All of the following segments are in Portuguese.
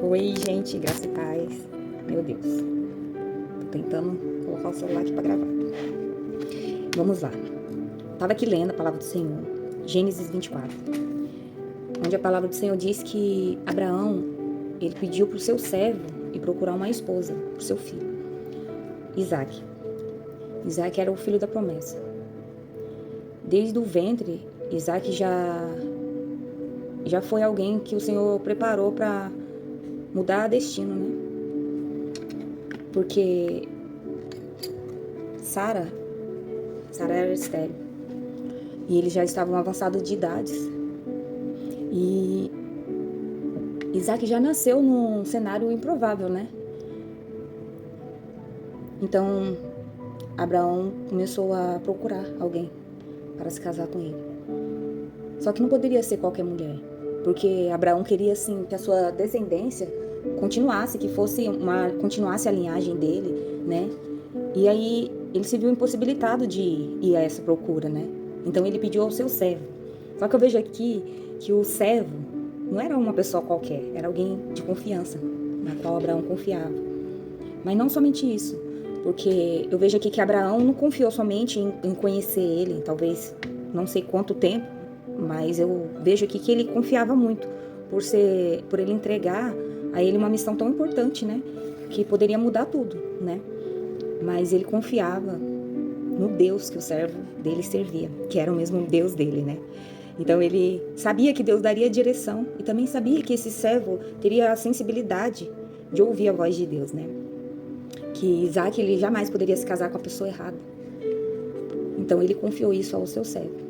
Oi, gente, graça e paz. Meu Deus, tô tentando colocar o celular aqui pra gravar. Vamos lá. Tava aqui lendo a palavra do Senhor, Gênesis 24, onde a palavra do Senhor diz que Abraão, ele pediu pro seu servo ir procurar uma esposa pro seu filho, Isaac. Isaac era o filho da promessa. Desde o ventre, Isaac já foi alguém que o Senhor preparou para mudar destino, né? Porque Sara era estéril. E eles já estavam avançados de idades. E Isaac já nasceu num cenário improvável, né? Então, Abraão começou a procurar alguém para se casar com ele. Só que não poderia ser qualquer mulher, porque Abraão queria, assim, que a sua descendência continuasse, continuasse a linhagem dele, né? E aí ele se viu impossibilitado de ir a essa procura, né? Então ele pediu ao seu servo. Só que eu vejo aqui que o servo não era uma pessoa qualquer, era alguém de confiança, na qual Abraão confiava. Mas não somente isso, porque eu vejo aqui que Abraão não confiou somente em conhecer ele, talvez não sei quanto tempo, mas eu vejo aqui que ele confiava muito por ele entregar a ele uma missão tão importante, né? Que poderia mudar tudo, né? Mas ele confiava no Deus que o servo dele servia, que era o mesmo Deus dele, né? Então ele sabia que Deus daria direção e também sabia que esse servo teria a sensibilidade de ouvir a voz de Deus, né? Que Isaac, ele jamais poderia se casar com a pessoa errada. Então ele confiou isso ao seu servo.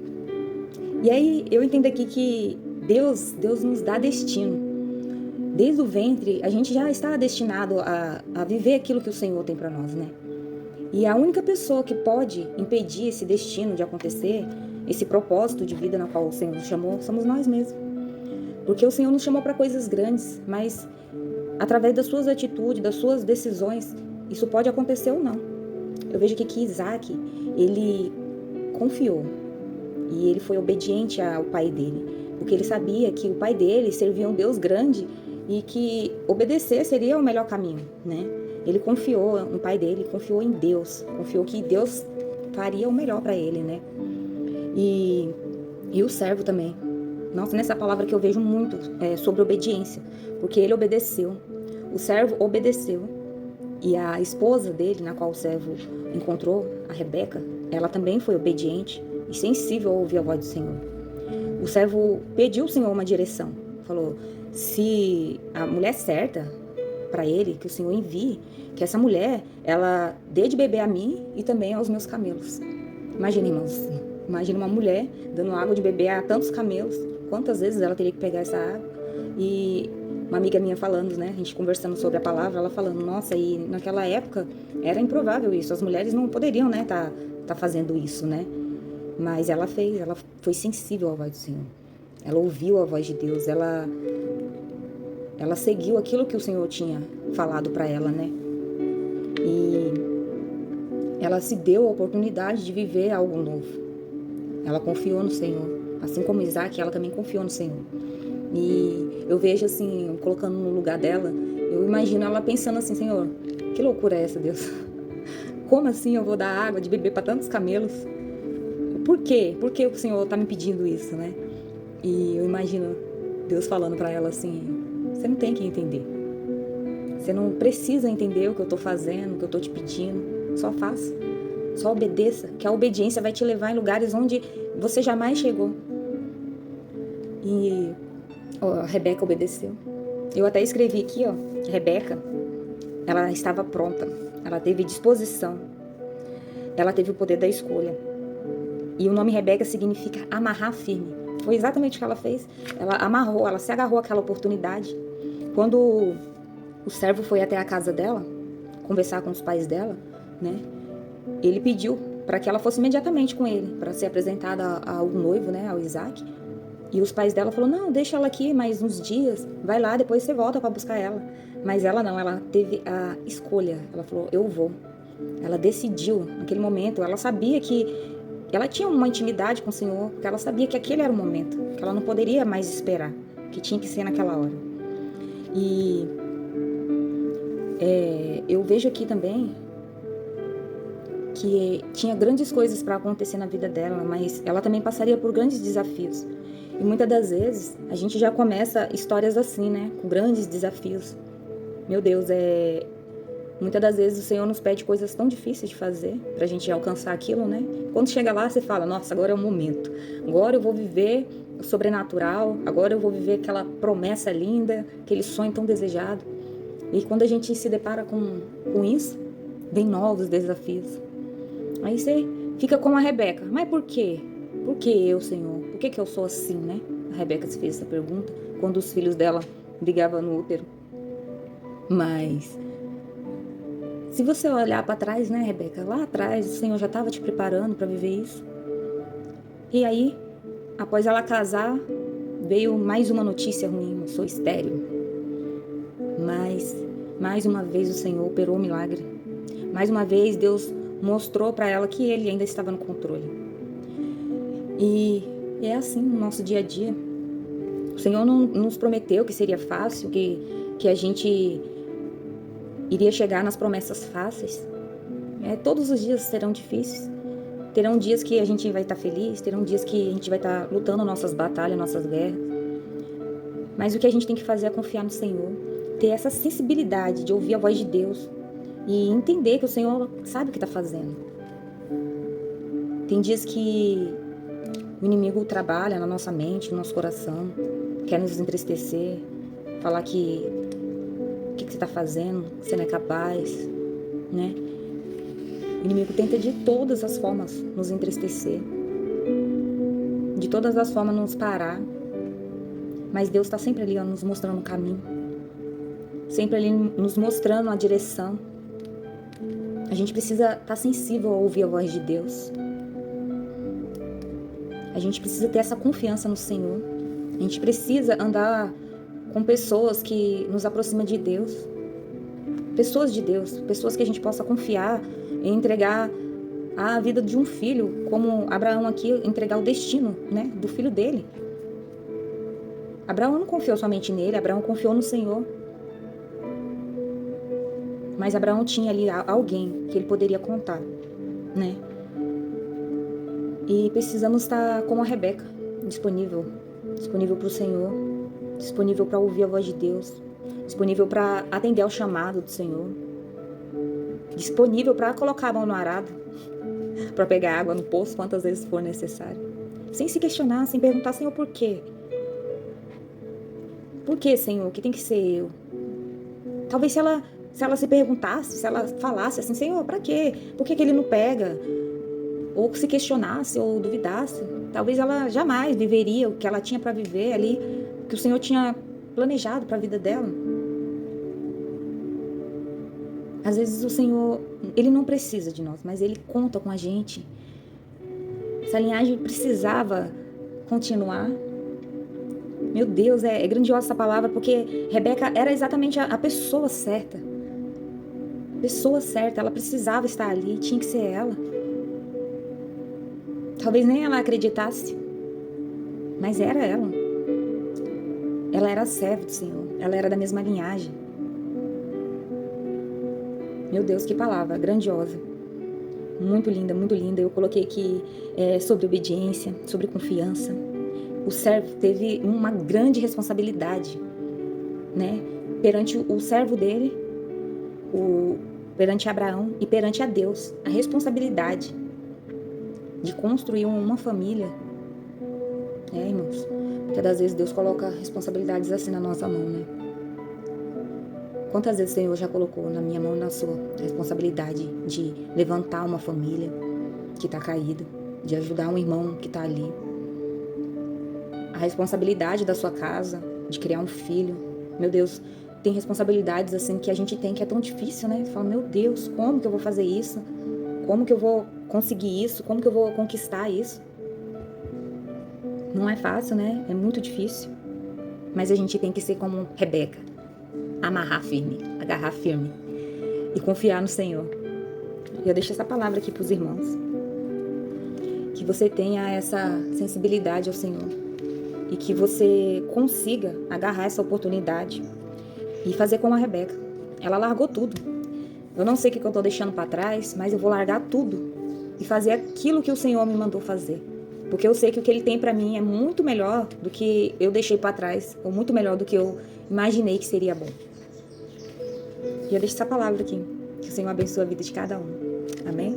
E aí eu entendo aqui que Deus nos dá destino. Desde o ventre, a gente já está destinado a viver aquilo que o Senhor tem para nós, né? E a única pessoa que pode impedir esse destino de acontecer, esse propósito de vida na qual o Senhor nos chamou, somos nós mesmos. Porque o Senhor nos chamou para coisas grandes, mas através das suas atitudes, das suas decisões, isso pode acontecer ou não. Eu vejo aqui que Isaac, ele confiou e ele foi obediente ao pai dele, porque ele sabia que o pai dele servia um Deus grande e que obedecer seria o melhor caminho, né? Ele confiou no pai dele, confiou em Deus, confiou que Deus faria o melhor para ele, né? E o servo também. Nossa, nessa palavra que eu vejo muito sobre obediência, porque ele obedeceu, o servo obedeceu, e a esposa dele, na qual o servo encontrou, a Rebeca, ela também foi obediente e sensível a ouvir a voz do Senhor. O servo pediu ao Senhor uma direção, falou: se a mulher certa para ele, que o Senhor envie, que essa mulher, ela dê de beber a mim e também aos meus camelos. Imagina, irmãos, imagina uma mulher dando água de beber a tantos camelos, quantas vezes ela teria que pegar essa água. E uma amiga minha falando, né, a gente conversando sobre a palavra, ela falando, nossa, e naquela época era improvável isso, as mulheres não poderiam, né, tá fazendo isso, né, mas ela fez, ela foi sensível à voz do Senhor, ela ouviu a voz de Deus, ela seguiu aquilo que o Senhor tinha falado para ela, né, e ela se deu a oportunidade de viver algo novo, ela confiou no Senhor, assim como Isaac, ela também confiou no Senhor. E eu vejo assim, colocando no lugar dela, eu imagino ela pensando assim, Senhor, que loucura é essa, Deus? Como assim eu vou dar água de beber para tantos camelos? Por quê? Por que o Senhor está me pedindo isso, né? E eu imagino Deus falando para ela assim, você não tem que entender. Você não precisa entender o que eu estou fazendo, o que eu estou te pedindo. Só faça. Só obedeça, que a obediência vai te levar em lugares onde você jamais chegou. E a Rebeca obedeceu. Eu até escrevi aqui, ó, Rebeca, ela estava pronta, ela teve disposição, ela teve o poder da escolha. E o nome Rebeca significa amarrar firme. Foi exatamente o que ela fez. Ela amarrou, ela se agarrou àquela oportunidade. Quando o servo foi até a casa dela, conversar com os pais dela, né, ele pediu para que ela fosse imediatamente com ele, para ser apresentada ao noivo, né, ao Isaac. E os pais dela falaram, não, deixa ela aqui mais uns dias, vai lá, depois você volta para buscar ela. Mas ela não, ela teve a escolha, ela falou, eu vou. Ela decidiu, naquele momento, ela sabia que ela tinha uma intimidade com o Senhor, porque ela sabia que aquele era o momento, que ela não poderia mais esperar, que tinha que ser naquela hora. E Eu vejo aqui também que tinha grandes coisas para acontecer na vida dela, mas ela também passaria por grandes desafios. E muitas das vezes a gente já começa histórias assim, né? Com grandes desafios. Meu Deus, muitas das vezes o Senhor nos pede coisas tão difíceis de fazer pra gente alcançar aquilo, né? Quando chega lá, você fala, nossa, agora é o momento. Agora eu vou viver o sobrenatural, agora eu vou viver aquela promessa linda, aquele sonho tão desejado. E quando a gente se depara com isso, vem novos desafios. Aí você fica como a Rebeca. Mas por quê? Por que eu, Senhor? Por que eu sou assim, né? A Rebeca se fez essa pergunta quando os filhos dela brigavam no útero. Mas se você olhar para trás, né, Rebeca? Lá atrás o Senhor já estava te preparando para viver isso. E aí, após ela casar, veio mais uma notícia ruim. Eu sou estéril. Mas mais uma vez o Senhor operou o milagre. Mais uma vez Deus mostrou para ela que Ele ainda estava no controle. E é assim no nosso dia a dia. O Senhor não nos prometeu que seria fácil, que a gente iria chegar nas promessas fáceis. Todos os dias serão difíceis. Terão dias que a gente vai estar feliz, terão dias que a gente vai estar lutando nossas batalhas, nossas guerras. Mas o que a gente tem que fazer é confiar no Senhor, ter essa sensibilidade de ouvir a voz de Deus e entender que o Senhor sabe o que está fazendo. Tem dias que o inimigo trabalha na nossa mente, no nosso coração, quer nos entristecer, falar que o que você está fazendo, que você não é capaz, né? O inimigo tenta de todas as formas nos entristecer, de todas as formas nos parar, mas Deus está sempre ali nos mostrando o caminho, sempre ali nos mostrando a direção. A gente precisa estar sensível a ouvir a voz de Deus. A gente precisa ter essa confiança no Senhor. A gente precisa andar com pessoas que nos aproximam de Deus. Pessoas de Deus, pessoas que a gente possa confiar e entregar a vida de um filho, como Abraão aqui, entregar o destino, né, do filho dele. Abraão não confiou somente nele, Abraão confiou no Senhor. Mas Abraão tinha ali alguém que ele poderia contar, né? E precisamos estar como a Rebeca, disponível para o Senhor, disponível para ouvir a voz de Deus, disponível para atender ao chamado do Senhor, disponível para colocar a mão no arado, para pegar água no poço quantas vezes for necessário, sem se questionar, sem perguntar, Senhor, por quê? Por que, Senhor, que tem que ser eu? Talvez se ela se perguntasse, se ela falasse assim, Senhor, para quê? Por que ele não pega? Ou se questionasse ou duvidasse, talvez ela jamais viveria o que ela tinha para viver ali, que o Senhor tinha planejado para a vida dela. Às vezes o Senhor, Ele não precisa de nós, mas Ele conta com a gente. Essa linhagem precisava continuar. Meu Deus, é grandiosa essa palavra, porque Rebeca era exatamente a pessoa certa. Pessoa certa, ela precisava estar ali, tinha que ser ela. Talvez nem ela acreditasse, mas era ela. Ela era a serva do Senhor, ela era da mesma linhagem. Meu Deus, que palavra grandiosa. Muito linda, muito linda. Eu coloquei aqui sobre obediência, sobre confiança. O servo teve uma grande responsabilidade, né? Perante o servo dele, perante Abraão e perante a Deus. A responsabilidade de construir uma família. Irmãos, porque das vezes Deus coloca responsabilidades assim na nossa mão, né? Quantas vezes o Senhor já colocou na minha mão e na sua a responsabilidade de levantar uma família que está caída, de ajudar um irmão que está ali. A responsabilidade da sua casa, de criar um filho. Meu Deus, tem responsabilidades assim que a gente tem que é tão difícil, né? Você fala, meu Deus, como que eu vou fazer isso? Como que eu vou conseguir isso? Como que eu vou conquistar isso? Não é fácil, né? É muito difícil. Mas a gente tem que ser como Rebeca. Amarrar firme, agarrar firme. E confiar no Senhor. E eu deixo essa palavra aqui para os irmãos. Que você tenha essa sensibilidade ao Senhor. E que você consiga agarrar essa oportunidade. E fazer como a Rebeca. ela largou tudo. Eu não sei o que eu tô deixando para trás, mas eu vou largar tudo e fazer aquilo que o Senhor me mandou fazer. Porque eu sei que o que Ele tem para mim é muito melhor do que eu deixei para trás, ou muito melhor do que eu imaginei que seria bom. E eu deixo essa palavra aqui. Que o Senhor abençoe a vida de cada um. Amém?